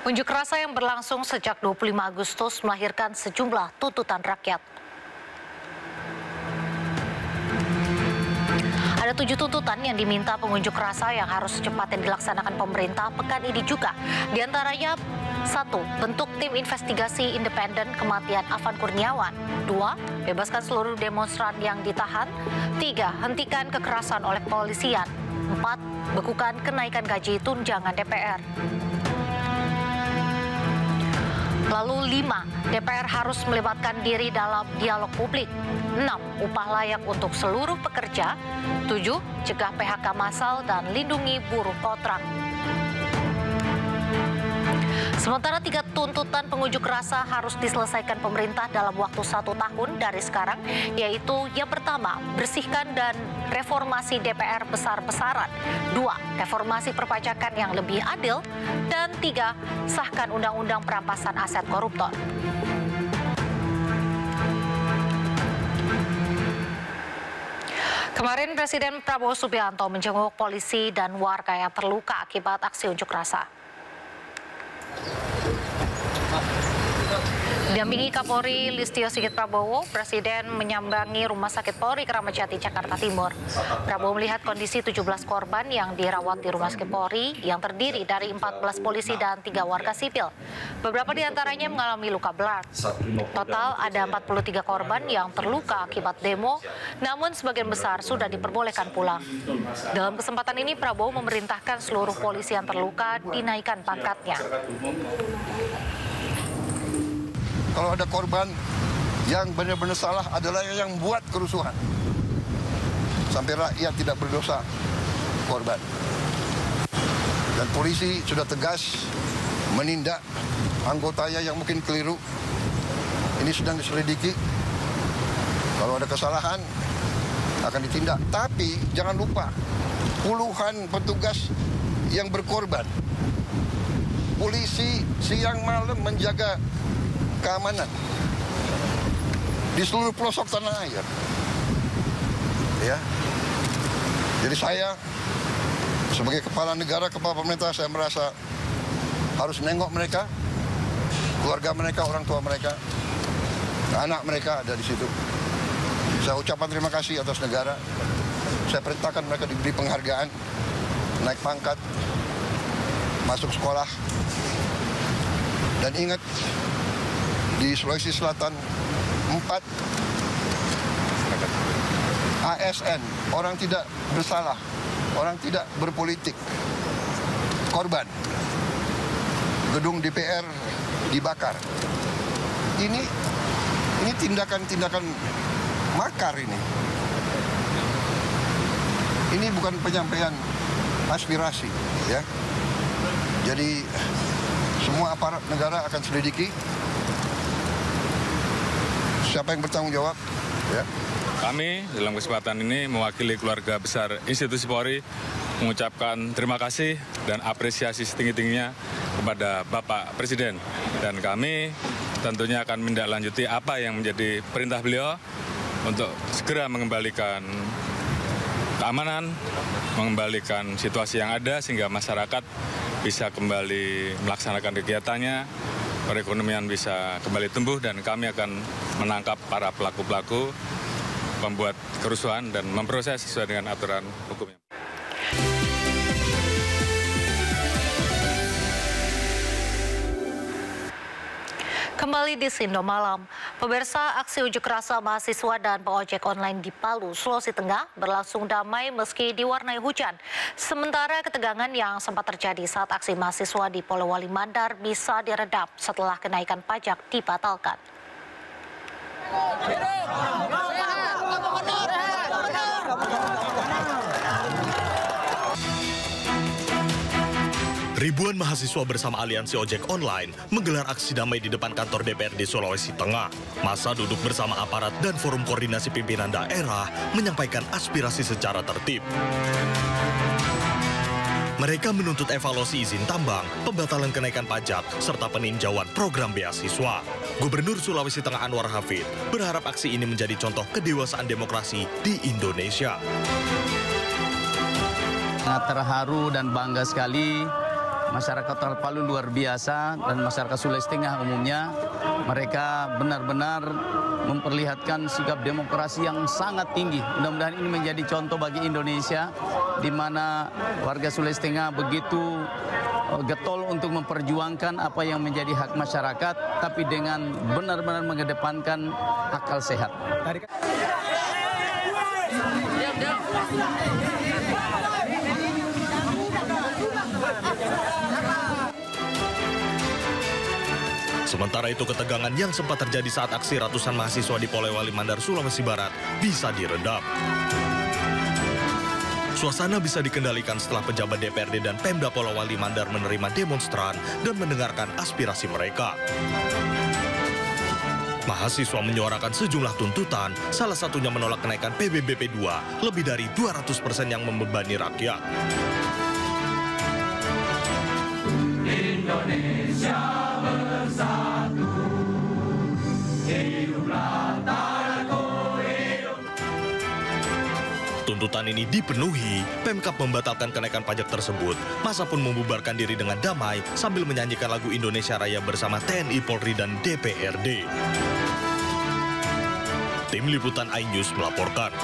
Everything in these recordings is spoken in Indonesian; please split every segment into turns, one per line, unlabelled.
Unjuk rasa yang berlangsung sejak 25 Agustus melahirkan sejumlah tuntutan rakyat. Ada 7 tuntutan yang diminta pengunjuk rasa yang harus secepatnya dilaksanakan pemerintah pekan ini juga. Di antaranya 1. Bentuk tim investigasi independen kematian Afan Kurniawan. 2. Bebaskan seluruh demonstran yang ditahan. 3. Hentikan kekerasan oleh kepolisian. 4. Bekukan kenaikan gaji tunjangan DPR. Lalu 5, DPR harus melibatkan diri dalam dialog publik. 6, upah layak untuk seluruh pekerja. 7, cegah PHK massal dan lindungi buruh kontrak. Sementara 3 tuntutan pengunjuk rasa harus diselesaikan pemerintah dalam waktu 1 tahun dari sekarang, yaitu yang pertama, bersihkan dan reformasi DPR besar-besaran. 2, reformasi perpajakan yang lebih adil. Dan 3, sahkan undang-undang perampasan aset koruptor. Kemarin Presiden Prabowo Subianto menjenguk polisi dan warga yang terluka akibat aksi unjuk rasa. Didampingi Kapolri Listio Sigit Prabowo, Presiden menyambangi Rumah Sakit Polri Kramat Jati, Jakarta Timur. Prabowo melihat kondisi 17 korban yang dirawat di Rumah Sakit Polri yang terdiri dari 14 polisi dan 3 warga sipil. Beberapa di antaranya mengalami luka berat. Total ada 43 korban yang terluka akibat demo, namun sebagian besar sudah diperbolehkan pulang. Dalam kesempatan ini, Prabowo memerintahkan seluruh polisi yang terluka dinaikkan pangkatnya.
Kalau ada korban yang benar-benar salah adalah yang buat kerusuhan. Sampai rakyat tidak berdosa korban. Dan polisi sudah tegas menindak anggotanya yang mungkin keliru. Ini sedang diselidiki. Kalau ada kesalahan akan ditindak. Tapi jangan lupa puluhan petugas yang berkorban. Polisi siang malam menjaga keamanan di seluruh pelosok tanah air. Ya. Jadi saya sebagai kepala negara, kepala pemerintah, saya merasa harus nengok mereka, keluarga mereka, orang tua mereka, anak mereka ada di situ. Saya ucapkan terima kasih atas negara. Saya perintahkan mereka diberi penghargaan, naik pangkat, masuk sekolah. Dan ingat, di Sulawesi Selatan 4 ASN, orang tidak bersalah, orang tidak berpolitik, korban. Gedung DPR dibakar. Ini tindakan-tindakan makar ini. Ini bukan penyampaian aspirasi, ya. Jadi semua aparat negara akan selidiki siapa yang bertanggung jawab, ya.
Kami dalam kesempatan ini mewakili keluarga besar institusi Polri mengucapkan terima kasih dan apresiasi setinggi-tingginya kepada Bapak Presiden. Dan kami tentunya akan menindaklanjuti apa yang menjadi perintah beliau untuk segera mengembalikan keamanan, mengembalikan situasi yang ada sehingga masyarakat bisa kembali melaksanakan kegiatannya, perekonomian bisa kembali tumbuh, dan kami akan menangkap para pelaku-pelaku pembuat kerusuhan dan memproses sesuai dengan aturan hukumnya.
Kembali di Sindo Malam, pemirsa, aksi unjuk rasa mahasiswa dan pengojek online di Palu, Sulawesi Tengah berlangsung damai meski diwarnai hujan. Sementara ketegangan yang sempat terjadi saat aksi mahasiswa di Polewali Mandar bisa diredam setelah kenaikan pajak dibatalkan.
Ribuan mahasiswa bersama aliansi ojek online menggelar aksi damai di depan kantor DPRD Sulawesi Tengah. Massa duduk bersama aparat dan forum koordinasi pimpinan daerah menyampaikan aspirasi secara tertib. Mereka menuntut evaluasi izin tambang, pembatalan kenaikan pajak, serta peninjauan program beasiswa. Gubernur Sulawesi Tengah Anwar Hafid berharap aksi ini menjadi contoh kedewasaan demokrasi di Indonesia.
Sangat terharu dan bangga sekali masyarakat Kota Palu luar biasa dan masyarakat Sulawesi Tengah umumnya. Mereka benar-benar memperlihatkan sikap demokrasi yang sangat tinggi. Mudah-mudahan ini menjadi contoh bagi Indonesia, di mana warga Sulawesi Tengah begitu getol untuk memperjuangkan apa yang menjadi hak masyarakat, tapi dengan benar-benar mengedepankan akal sehat.
Sementara itu, ketegangan yang sempat terjadi saat aksi ratusan mahasiswa di Polewali Mandar, Sulawesi Barat bisa diredam. Suasana bisa dikendalikan setelah pejabat DPRD dan Pemda Polewali Mandar menerima demonstran dan mendengarkan aspirasi mereka. Mahasiswa menyuarakan sejumlah tuntutan, salah satunya menolak kenaikan PBBP 2 lebih dari 200% yang membebani rakyat. Indonesia bersatu, hiduplah tanahku hidup. Tuntutan ini dipenuhi, Pemkab membatalkan kenaikan pajak tersebut. Massa pun membubarkan diri dengan damai sambil menyanyikan lagu Indonesia Raya bersama TNI, Polri, dan DPRD. Tim Liputan iNews melaporkan.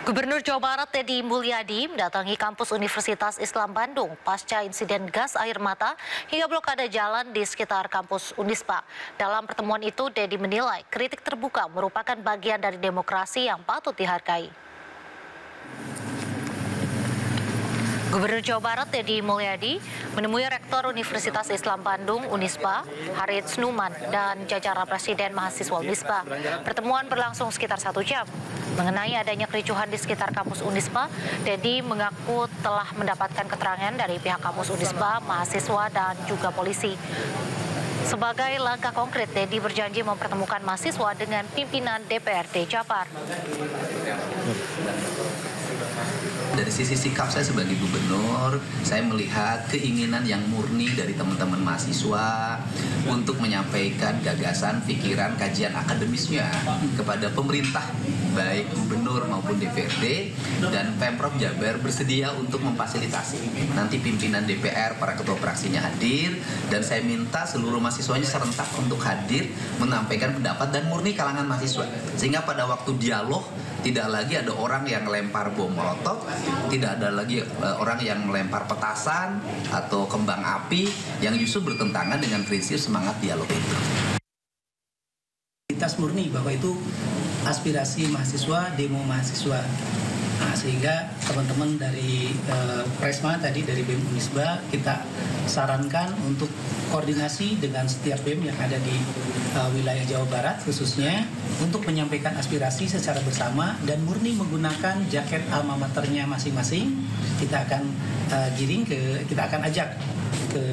Gubernur Jawa Barat Deddy Mulyadi mendatangi kampus Universitas Islam Bandung pasca insiden gas air mata hingga blokade jalan di sekitar kampus Unisba. Dalam pertemuan itu, Deddy menilai kritik terbuka merupakan bagian dari demokrasi yang patut dihargai. Gubernur Jawa Barat Deddy Mulyadi menemui Rektor Universitas Islam Bandung Unisba, Harits Numan, dan jajaran Presiden Mahasiswa Unisba. Pertemuan berlangsung sekitar 1 jam. Mengenai adanya kericuhan di sekitar kampus Unisba, Deddy mengaku telah mendapatkan keterangan dari pihak kampus Unisba, mahasiswa, dan juga polisi. Sebagai langkah konkret, Deddy berjanji mempertemukan mahasiswa dengan pimpinan DPRD Jabar.
Dari sisi sikap saya sebagai gubernur, saya melihat keinginan yang murni dari teman-teman mahasiswa untuk menyampaikan gagasan, pikiran, kajian akademisnya kepada pemerintah, baik gubernur maupun DPRD, dan Pemprov Jabar bersedia untuk memfasilitasi. Nanti pimpinan DPR, para ketua fraksinya hadir, dan saya minta seluruh mahasiswanya serentak untuk hadir, menyampaikan pendapat dan murni kalangan mahasiswa. Sehingga pada waktu dialog, tidak lagi ada orang yang melempar bom molotov, tidak ada lagi orang yang melempar petasan atau kembang api yang justru bertentangan dengan prinsip semangat dialog itu.
Kita murni bahwa itu aspirasi mahasiswa, demo mahasiswa. Nah, sehingga teman-teman dari Presma tadi dari BEM Unisba kita sarankan untuk koordinasi dengan setiap BEM yang ada di wilayah Jawa Barat khususnya untuk menyampaikan aspirasi secara bersama dan murni menggunakan jaket alma maternya masing-masing. Kita akan kita akan ajak ke.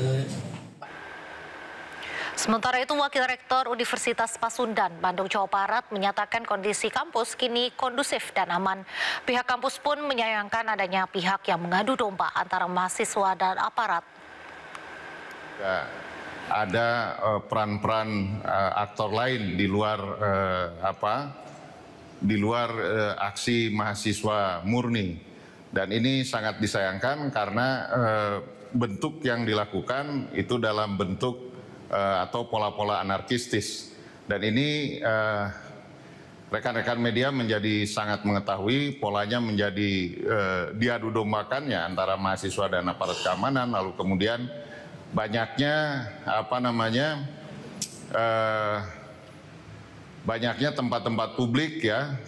Sementara itu, Wakil Rektor Universitas Pasundan, Bandung, Jawa Barat menyatakan kondisi kampus kini kondusif dan aman. Pihak kampus pun menyayangkan adanya pihak yang mengadu domba antara mahasiswa dan aparat.
Ada peran-peran aktor lain di luar aksi mahasiswa murni, dan ini sangat disayangkan karena bentuk yang dilakukan itu dalam bentuk atau pola-pola anarkistis, dan ini rekan-rekan media menjadi sangat mengetahui polanya menjadi diadu dombakannya antara mahasiswa dan aparat keamanan, lalu kemudian banyaknya banyaknya tempat-tempat publik ya,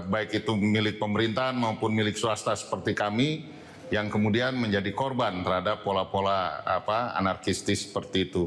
baik itu milik pemerintahan maupun milik swasta seperti kami yang kemudian menjadi korban terhadap pola-pola anarkistis seperti itu.